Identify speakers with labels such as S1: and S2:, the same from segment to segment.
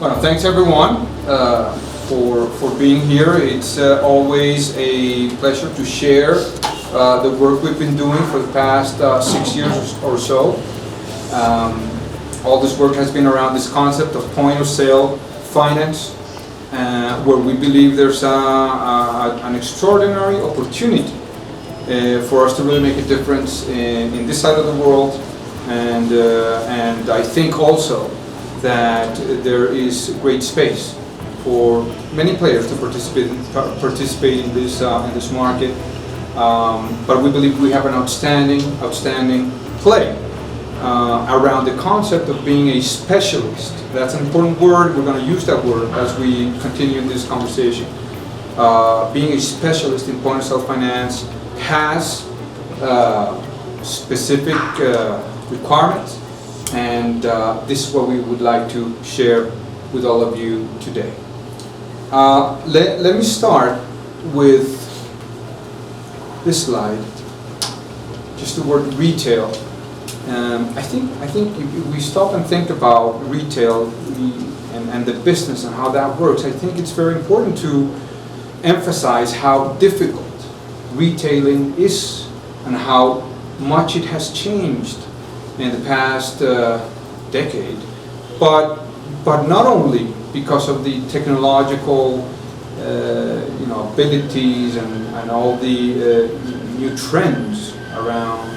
S1: Well, thanks everyone for being here. It's always a pleasure to share the work we've been doing for the past 6 years or so. All this work has been around this concept of point of sale finance, where we believe there's an extraordinary opportunity for us to really make a difference in this side of the world, and I think also that there is great space for many players to participate in this market. But we believe we have an outstanding play around the concept of being a specialist. That's an important word. We're going to use that word as we continue in this conversation. Being a specialist in point of sale finance has specific requirements, and this is what we would like to share with all of you today. Let me start with this slide, just the word retail. I think if we stop and think about retail and the business and how that works, I think it's very important to emphasize how difficult retailing is and how much it has changed in the past decade, but not only because of the technological abilities and all the new trends around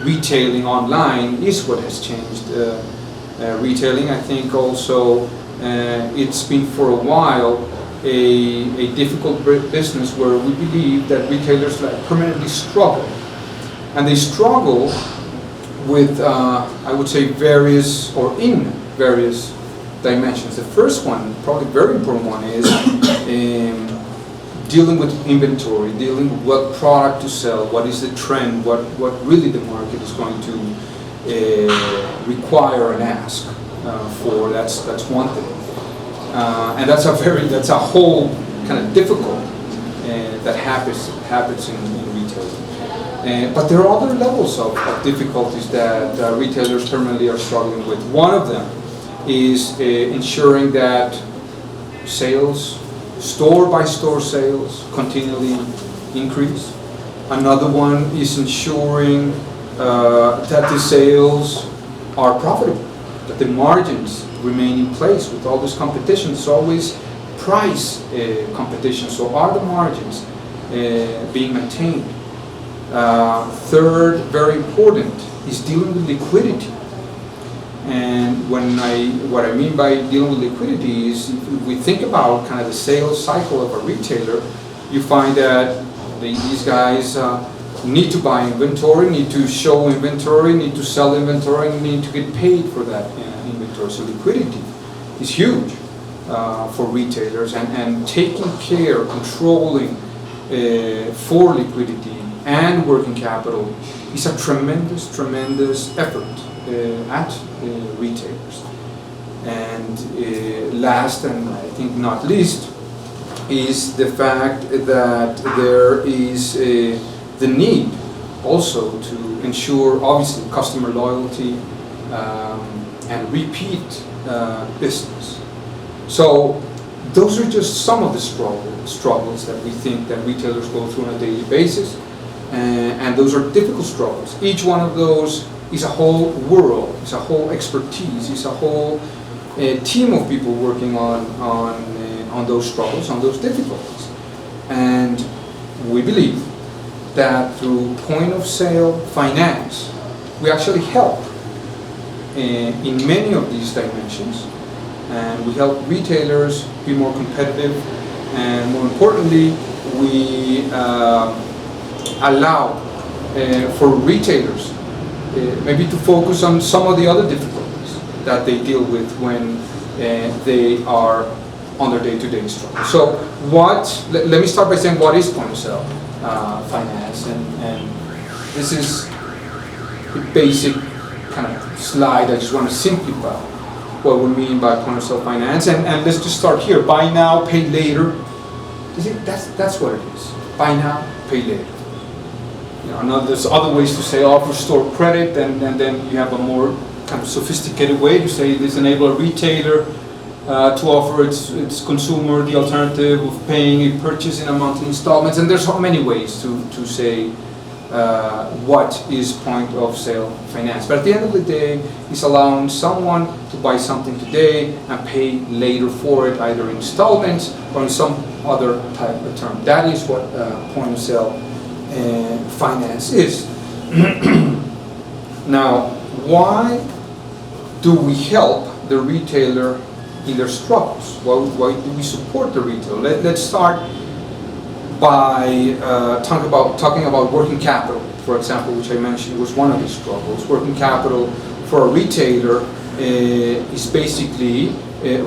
S1: retailing online is what has changed retailing. I think also it's been for a while a difficult business where we believe that retailers permanently struggle, and they struggle with I would say various dimensions. The first one, probably very important one, is dealing with inventory, dealing with what product to sell, what is the trend, what really the market is going to require and ask for. That's one thing, and that's a whole kind of difficult that happens in retailing. But there are other levels of difficulties that retailers permanently are struggling with. One of them is ensuring that sales, store-by-store sales, continually increase. Another one is ensuring that the sales are profitable, that the margins remain in place with all this competition. It's always price competition, so are the margins being maintained? Third, very important, is dealing with liquidity. And what I mean by dealing with liquidity is, if we think about kind of the sales cycle of a retailer, you find that these guys need to buy inventory, need to show inventory, need to sell inventory, and need to get paid for that inventory. So liquidity is huge for retailers, and taking care, controlling for liquidity and working capital is a tremendous effort at retailers. And last, and I think not least, is the fact that there is the need also to ensure, obviously, customer loyalty and repeat business. So those are just some of the struggles that we think that retailers go through on a daily basis, and those are difficult struggles. Each one of those is a whole world, it's a whole expertise, it's a whole team of people working on those struggles, on those difficulties. And we believe that through point of sale finance, we actually help in many of these dimensions, and we help retailers be more competitive, and more importantly, we allow for retailers maybe to focus on some of the other difficulties that they deal with when they are on their day-to-day struggle. So let me start by saying, what is point of sale finance? And this is the basic kind of slide. I just want to simplify what we mean by point of sale finance. And let's just start here. Buy now, pay later. That's what it is. Buy now, pay later. There's other ways to say offer store credit, and then you have a more kind of sophisticated way to say this enable a retailer to offer its consumer the alternative of paying a purchase in a monthly installments. And there's so many ways to say what is point of sale finance. But at the end of the day, it's allowing someone to buy something today and pay later for it, either in installments or in some other type of term. That is what point of sale finance is. Now, why do we help the retailer in their struggles? Why do we support the retailer? Let's start by talking about working capital, for example, which I mentioned was one of the struggles. Working capital for a retailer is basically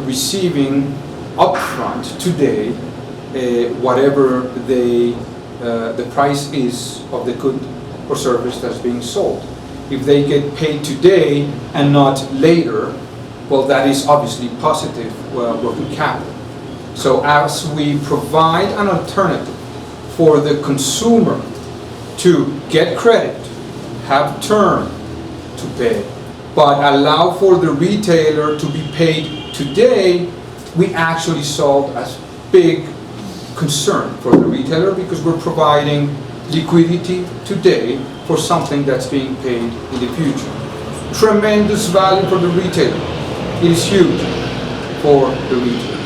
S1: receiving upfront today whatever the price is of the good or service that's being sold. If they get paid today and not later, well, that is obviously positive working capital. So as we provide an alternative for the consumer to get credit, have term to pay, but allow for the retailer to be paid today, we actually solve a big concern for the retailer, because we're providing liquidity today for something that's being paid in the future. Tremendous value for the retailer. It is huge for the retailer.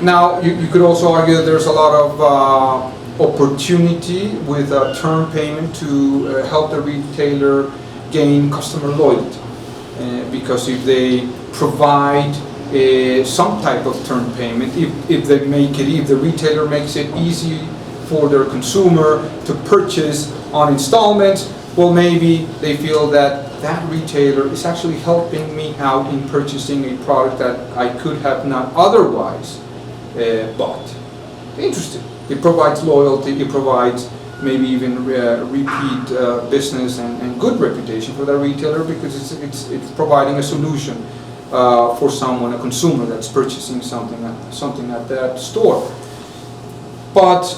S1: Now, you could also argue that there's a lot of opportunity with term payment to help the retailer gain customer loyalty. Because if they provide some type of term payment, if the retailer makes it easy for their consumer to purchase on installments, well, maybe they feel that that retailer is actually helping me out in purchasing a product that I could have not otherwise bought. Interesting. It provides loyalty, it provides maybe even repeat business and good reputation for that retailer, because it's providing a solution for someone, a consumer that's purchasing something at that store. But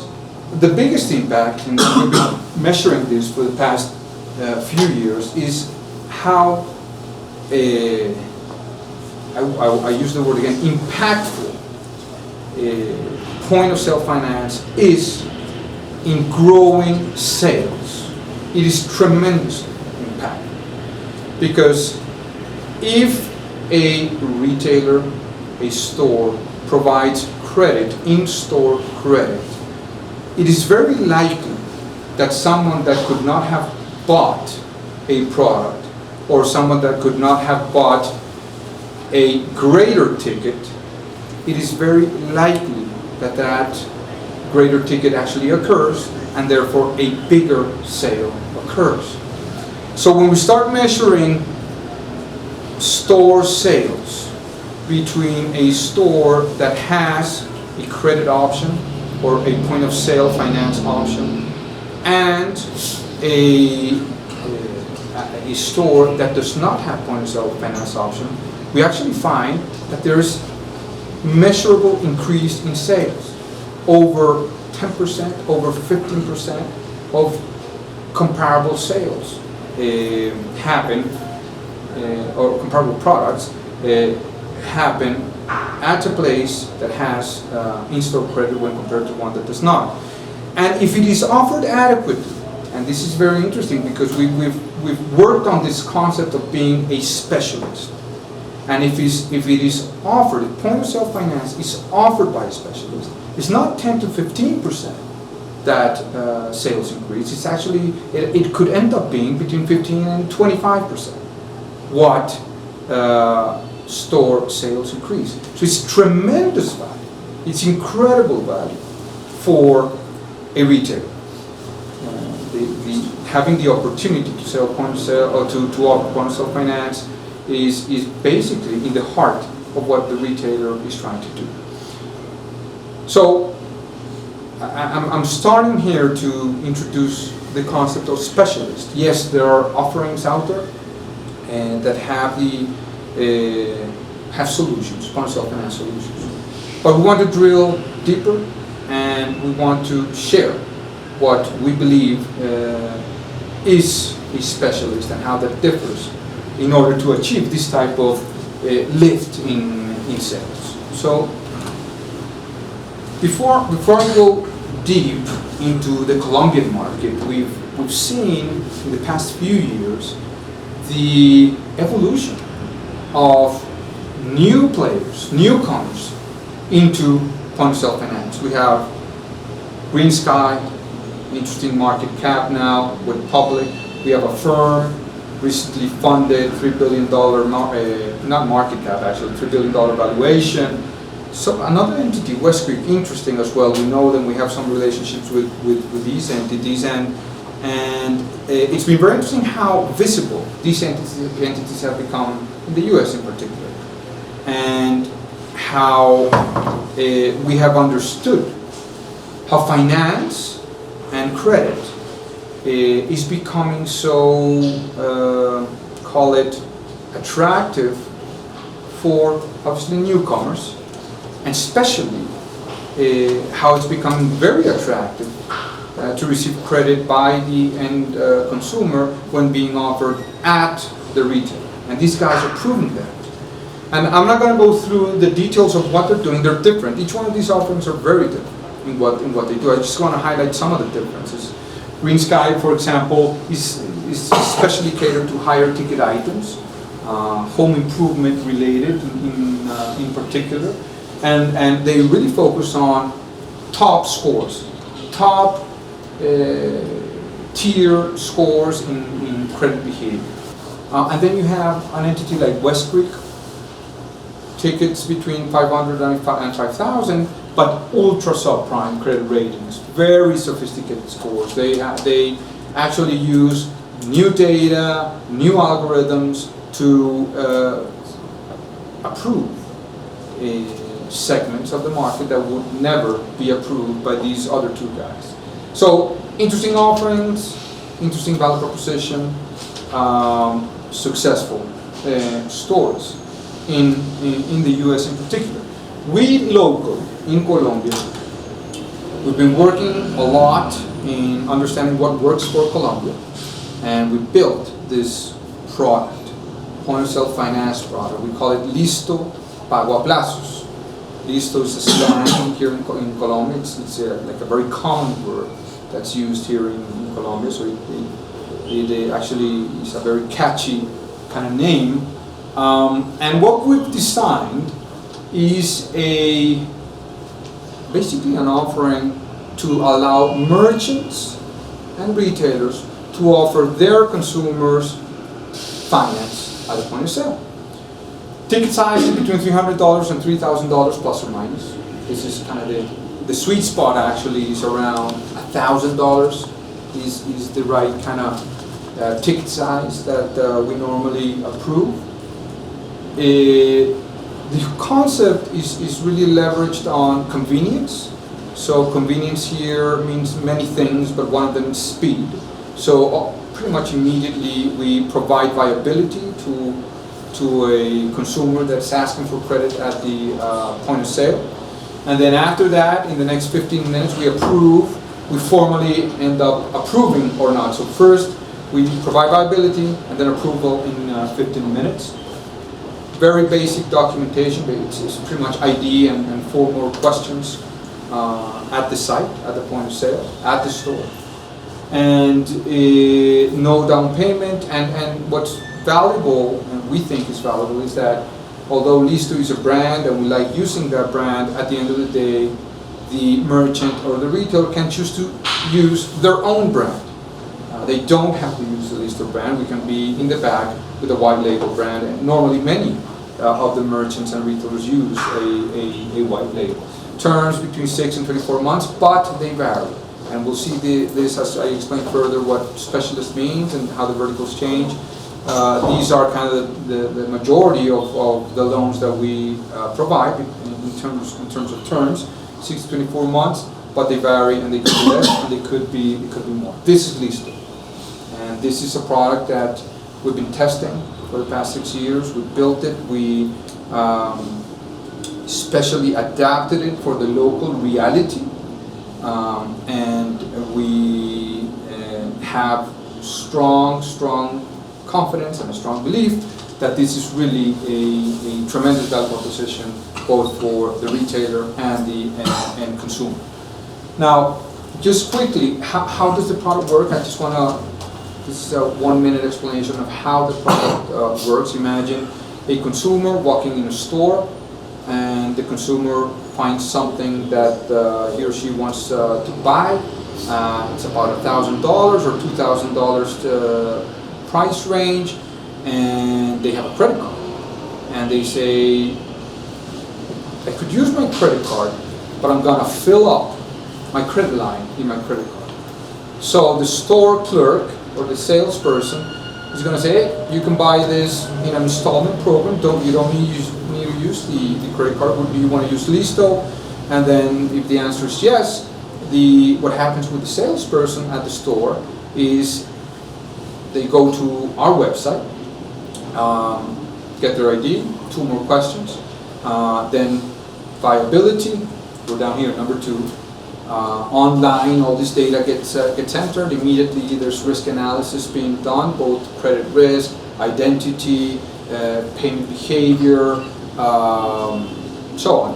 S1: the biggest impact, and we've been measuring this for the past few years, is how I use the word again, impactful point of sale finance is in growing sales. It is tremendously impactful, because if a retailer, a store, provides credit, in-store credit, it is very likely that someone that could not have bought a product, or someone that could not have bought a greater ticket, it is very likely that that greater ticket actually occurs, and therefore a bigger sale occurs. So when we start measuring store sales between a store that has a credit option or a point of sale finance option and a store that does not have point of sale finance option, we actually find that there's measurable increase in sales. Over 10%, over 15% of comparable sales happen, or comparable products happen at a place that has in-store credit when compared to one that does not. And if it is offered adequately, and this is very interesting because we've worked on this concept of being a specialist. And if it is offered, if point of sale finance is offered by a specialist, it's not 10 to 15% that sales increase. It's actually, it could end up being between 15 and 25% what store sales increase. So it's tremendous value. It's incredible value for a retailer. Having the opportunity to sell point of sale, or to offer point of sale finance is basically in the heart of what the retailer is trying to do. So I'm starting here to introduce the concept of specialist. Yes, there are offerings out there and that have have solutions, point of sale finance solutions. But we want to drill deeper, and we want to share what we believe is a specialist and how that differs in order to achieve this type of lift in sales. So before I go deep into the Colombian market, we've seen in the past few years the evolution of new players, newcomers into point-of-sale finance. We have Green Sky, interesting market cap now with public. We have a firm recently funded $3 billion, not market cap actually, $3 billion valuation. So another entity, West Creek, interesting as well. We know them, we have some relationships with these entities, and it's been very interesting how visible these entities have become in the US in particular, and how we have understood how finance and credit is becoming so, call it, attractive for obviously newcomers, and especially how it's becoming very attractive to receive credit by the end consumer when being offered at the retail. And these guys are proving that. And I'm not going to go through the details of what they're doing. They're different. Each one of these offerings are very different in what they do. I just want to highlight some of the differences. Green Sky, for example, is especially catered to higher ticket items, home improvement related in particular, and they really focus on top scores, top tier scores in credit behavior. And then you have an entity like West Creek, tickets between 500 and 5,000, but ultra subprime credit ratings, very sophisticated scores. They actually use new data, new algorithms to approve segments of the market that would never be approved by these other two guys. So interesting offerings, interesting value proposition, successful stories in the US in particular. We locally in Colombia, we've been working a lot in understanding what works for Colombia, and we built this product, point-of-sale finance product. We call it Listo, Pago, Plazos. Listo is a slang here in Colombia. It's like a very common word that's used here in Colombia, so it actually is a very catchy kind of name. And what we've designed is basically an offering to allow merchants and retailers to offer their consumers finance at the point of sale. Ticket size is between $300 and $3,000 plus or minus. This is kind of the sweet spot. Actually is around $1,000 is the right kind of ticket size that we normally approve. The concept is really leveraged on convenience. So convenience here means many things, but one of them is speed. So pretty much immediately we provide viability to a consumer that's asking for credit at the point of sale. And then after that, in the next 15 minutes, we formally end up approving or not. So first, we provide viability and then approval in 15 minutes. Very basic documentation, but it's pretty much ID and 4 more questions at the site, at the point of sale, at the store. And no down payment, and what's valuable, and we think is valuable, is that although Listo is a brand and we like using that brand, at the end of the day, the merchant or the retailer can choose to use their own brand. They don't have to use the Listo brand. We can be in the back with a white label brand, and normally many of the merchants and retailers use a white label. Terms between 6 and 24 months, but they vary. And we'll see this as I explain further what specialist means and how the verticals change. These are kind of the majority of the loans that we provide in terms of terms, 6 to 24 months, but they vary, and they could be less and they could be more. This is Listo, and this is a product that we've been testing for the past 6 years. We built it, we specially adapted it for the local reality, and we have strong confidence and a strong belief that this is really a tremendous value proposition both for the retailer and the end consumer. Now, just quickly, how does the product work? I just want to, this is a 1-minute explanation of how the product works. Imagine a consumer walking in a store, and the consumer finds something that he or she wants to buy. It's about $1,000 or $2,000 price range, and they have a credit card. And they say, I could use my credit card, but I'm gonna fill up my credit line in my credit card. So the store clerk or the salesperson is gonna say, hey, you can buy this in an installment program. You don't need to use the credit card. Do you want to use Listo? And then if the answer is yes, what happens with the salesperson at the store is they go to our website, get their ID, 2 more questions, then viability, we're down here, number 2. Online, all this data gets entered. Immediately there's risk analysis being done, both credit risk, identity, payment behavior, so on,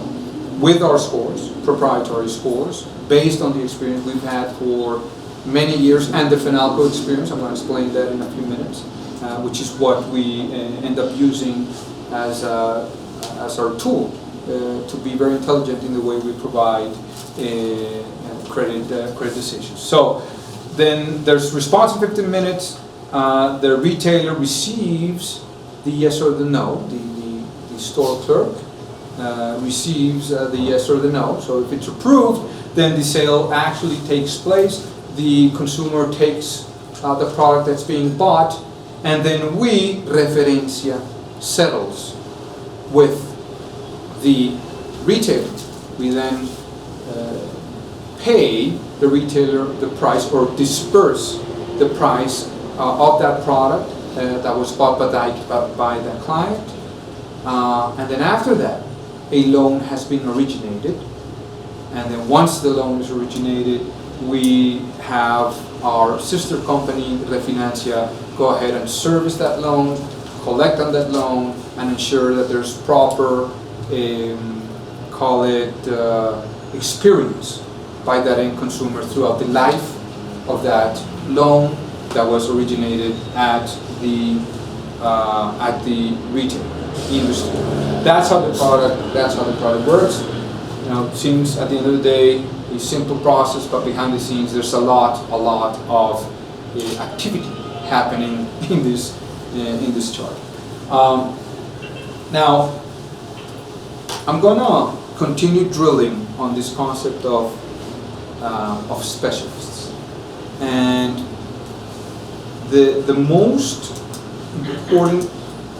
S1: with our scores, proprietary scores, based on the experience we've had for many years and the Finalco experience. I'm going to explain that in a few minutes, which is what we end up using as our tool to be very intelligent in the way we provide credit decisions. So then there's response in 15 minutes. The retailer receives the yes or the no. The store clerk receives the yes or the no. So if it's approved, then the sale actually takes place. The consumer takes the product that's being bought, and then we, Referencia, settles with the retailer. We then pay the retailer the price, or disperse the price of that product that was bought by the client. And then after that, a loan has been originated. And then once the loan is originated, we have our sister company, Referencia, go ahead and service that loan, collect on that loan, and ensure that there's proper, call it, experience by that end consumer throughout the life of that loan that was originated at the retail industry. That's how the product works. You know, it seems at the end of the day a simple process, but behind the scenes there's a lot of activity happening in this chart. Now, I'm gonna continue drilling on this concept of specialists, and the most important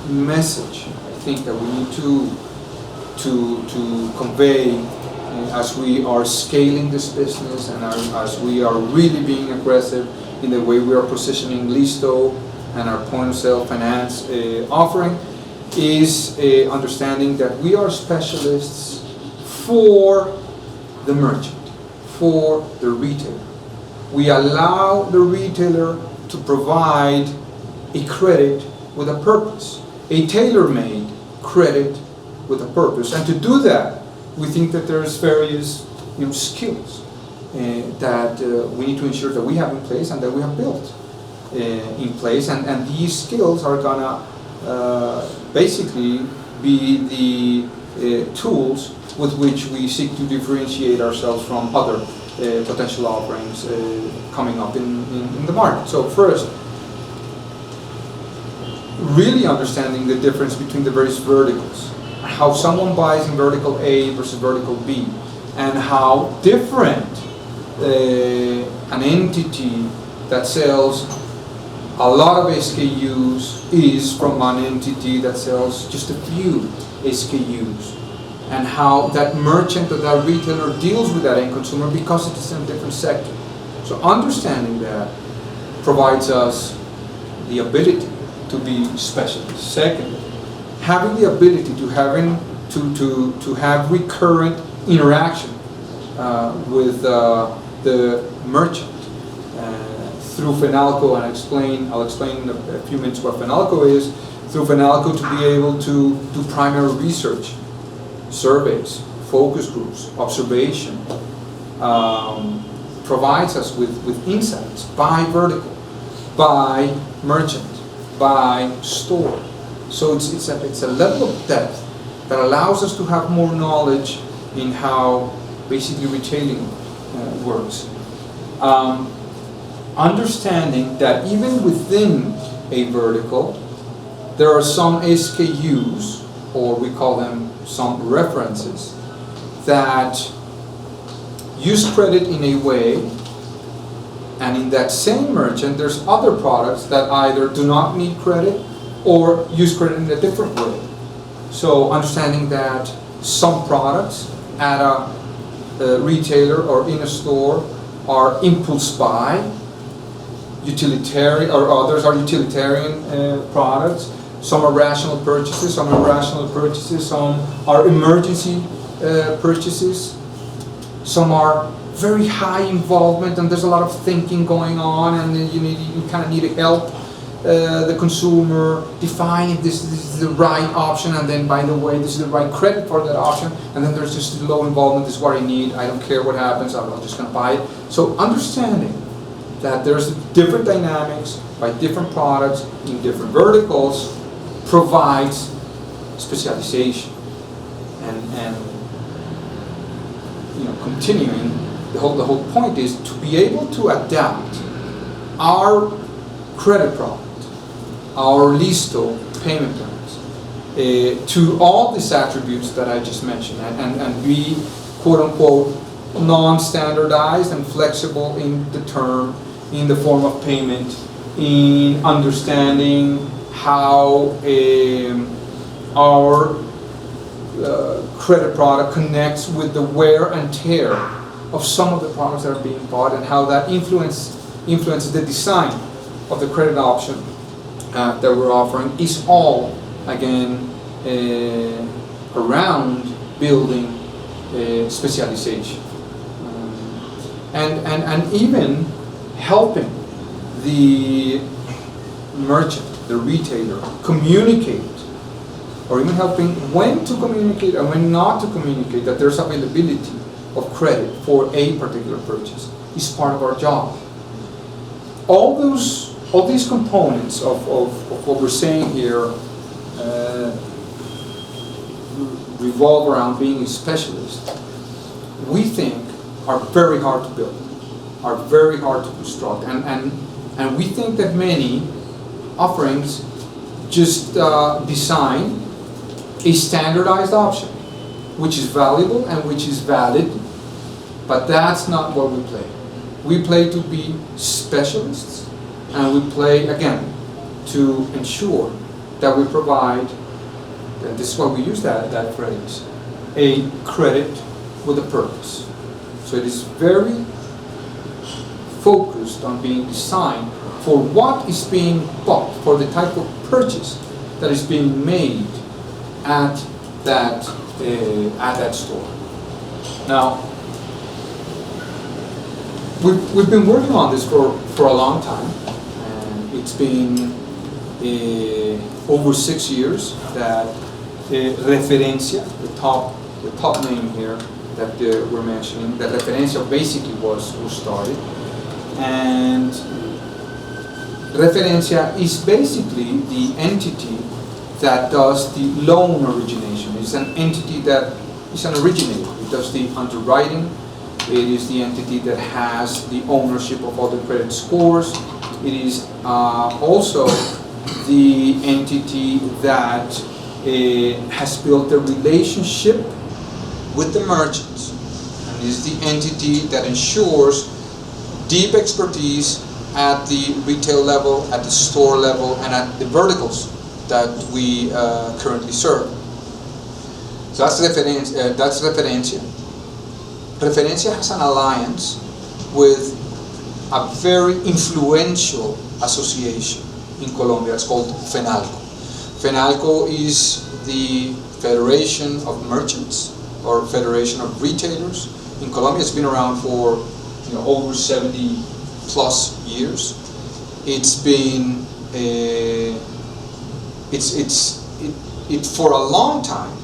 S1: message I think that we need to convey as we are scaling this business and as we are really being aggressive in the way we are positioning Listo and our point of sale finance offering is understanding that we are specialists for the merchant, for the retailer. We allow the retailer to provide a credit with a purpose, a tailor-made credit with a purpose. And to do that, we think that there's various skills that we need to ensure that we have in place and that we have built in place. And these skills are gonna basically be the tools with which we seek to differentiate ourselves from other potential offerings coming up in the market. So first, really understanding the difference between the various verticals, how someone buys in vertical A versus vertical B, and how different an entity that sells a lot of SKUs is from an entity that sells just a few SKUs, and how that merchant or that retailer deals with that end consumer because it is in a different sector. So understanding that provides us the ability to be specialists. Second, having the ability to have recurrent interaction with the merchant through Finalco, and I'll explain in a few minutes what Finalco is. through FENALCO to be able to do primary research, surveys, focus groups, observation, provides us with insights by vertical, by merchant, by store. So it's a level of depth that allows us to have more knowledge in how basically retailing works. Understanding that even within a vertical, there are some SKUs, or we call them some references, that use credit in a way, and in that same merchant there's other products that either do not need credit or use credit in a different way. So understanding that some products at a retailer or in a store are impulse buy, utilitarian, or others are utilitarian products. Some are rational purchases, some are irrational purchases, some are emergency purchases, some are very high involvement and there's a lot of thinking going on, and then you kind of need to help the consumer define if this is the right option, and then by the way this is the right credit for that option, and then there's just low involvement, this is what I need, I don't care what happens, I'm just going to buy it. So understanding that there's different dynamics by different products in different verticals provides specialization, and continuing, the whole point is to be able to adapt our credit product, our Listo payment plans, to all these attributes that I just mentioned, and be quote-unquote non-standardized and flexible in the term, in the form of payment, in understanding how our credit product connects with the wear and tear of some of the products that are being bought, and how that influences the design of the credit option that we're offering, is all, again, around building specialization. And even helping the merchant, the retailer, communicate, or even helping when to communicate and when not to communicate that there's availability of credit for a particular purchase, is part of our job. All these components of what we're saying here revolve around being a specialist, we think are very hard to build, are very hard to construct, and we think that many offerings just design a standardized option, which is valuable and which is valid, but that's not what we play. We play to be specialists, and we play, again, to ensure that we provide, and this is why we use that phrase, a credit with a purpose. So it is very focused on being designed for what is being bought, for the type of purchase that is being made at that store. Now, we've been working on this for a long time, and it's been over 6 years that Referencia, the top name here that we're mentioning, that Referencia basically was started, and Referencia is basically the entity that does the loan origination. It's an entity that is an originator. It does the underwriting. It is the entity that has the ownership of all the credit scores. It is also the entity that has built a relationship with the merchants, and is the entity that ensures deep expertise at the retail level, at the store level, and at the verticals that we currently serve. So that's Referencia. Referencia has an alliance with a very influential association in Colombia. It's called FENALCO. FENALCO is the Federation of Merchants, or Federation of Retailers in Colombia. It's been around for over 70 plus years. It's been it for a long time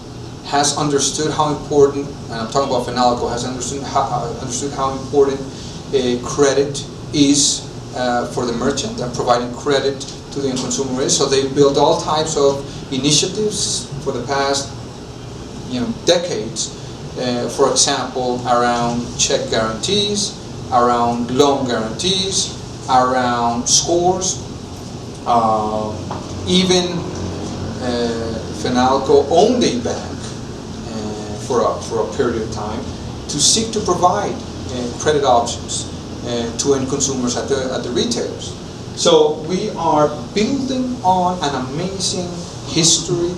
S1: has understood how important, and I'm talking about Finalco, has understood how important credit is for the merchant, and providing credit to the end consumer is. So they built all types of initiatives for the past decades. For example, around check guarantees, around loan guarantees, around scores. Even Finalco owned a bank for a period of time to seek to provide credit options to end consumers at the retailers. So we are building on an amazing history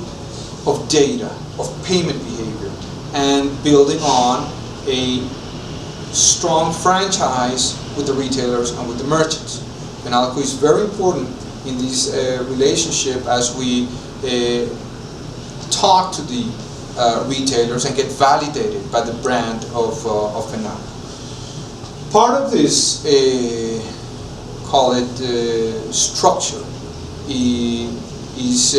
S1: of data, of payment behavior, and building on a strong franchise with the retailers and with the merchants. Finalco is very important in this relationship as we talk to the retailers and get validated by the brand of Finalco. Part of this, call it structure, is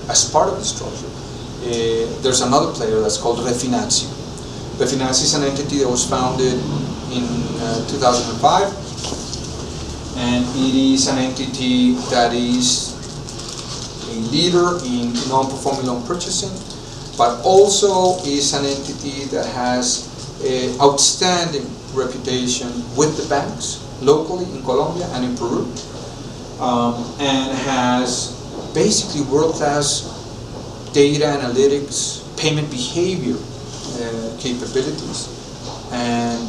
S1: as part of the structure. There's another player that's called Referencia. Referencia is an entity that was founded in 2005, and it is an entity that is a leader in non-performing loan purchasing, but also is an entity that has an outstanding reputation with the banks locally in Colombia and in Peru, and has basically world-class data analytics, payment behavior capabilities. And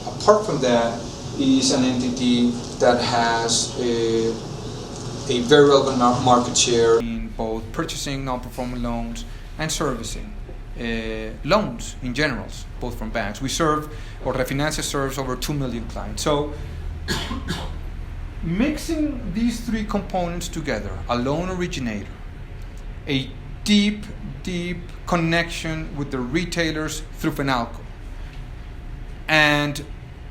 S1: apart from that, is an entity that has a very relevant market share in both purchasing non-performing loans and servicing loans in general, both from banks. We serve, or Referencia serves, over 2 million clients. So mixing these three components together, a loan originator, a deep connection with the retailers through Finalco, and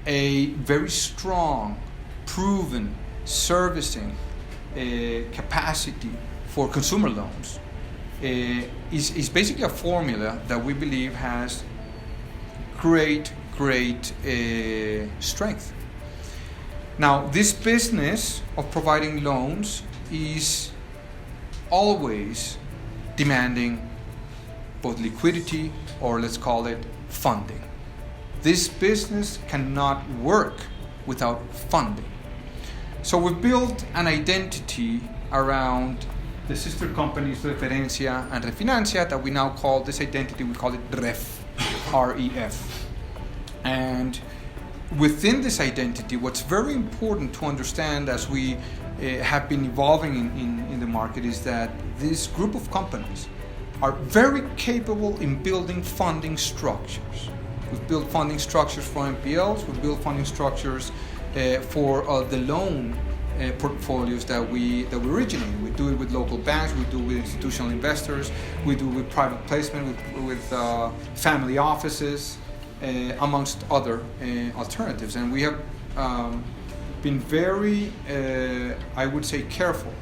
S1: a very strong, proven servicing capacity for consumer loans is basically a formula that we believe has great strength. Now, this business of providing loans is always demanding both liquidity, or let's call it funding. This business cannot work without funding. So we've built an identity around the sister companies Referencia and Referencia that we now call this identity, we call it REF, R-E-F. And within this identity, what's very important to understand as we have been evolving in the market is that this group of companies are very capable in building funding structures. We've built funding structures for NPLs, we've built funding structures for the loan portfolios that we originate. We do it with local banks, we do it with institutional investors, we do it with private placement, with family offices, amongst other alternatives. And we have been very, I would say, careful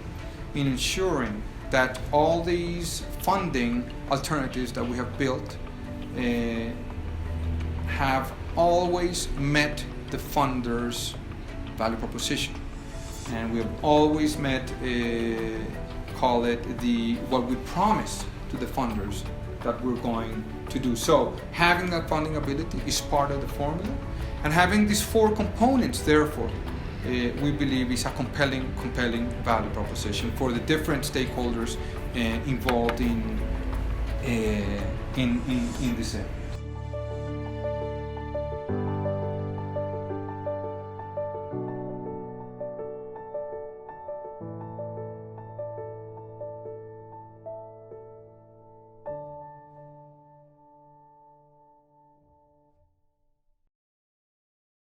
S1: in ensuring that all these funding alternatives that we have built have always met the funders' value proposition. And we have always met, call it what we promise to the funders that we're going to do. So having that funding ability is part of the formula, and having these four components, therefore, we believe is a compelling value proposition for the different stakeholders involved in this area.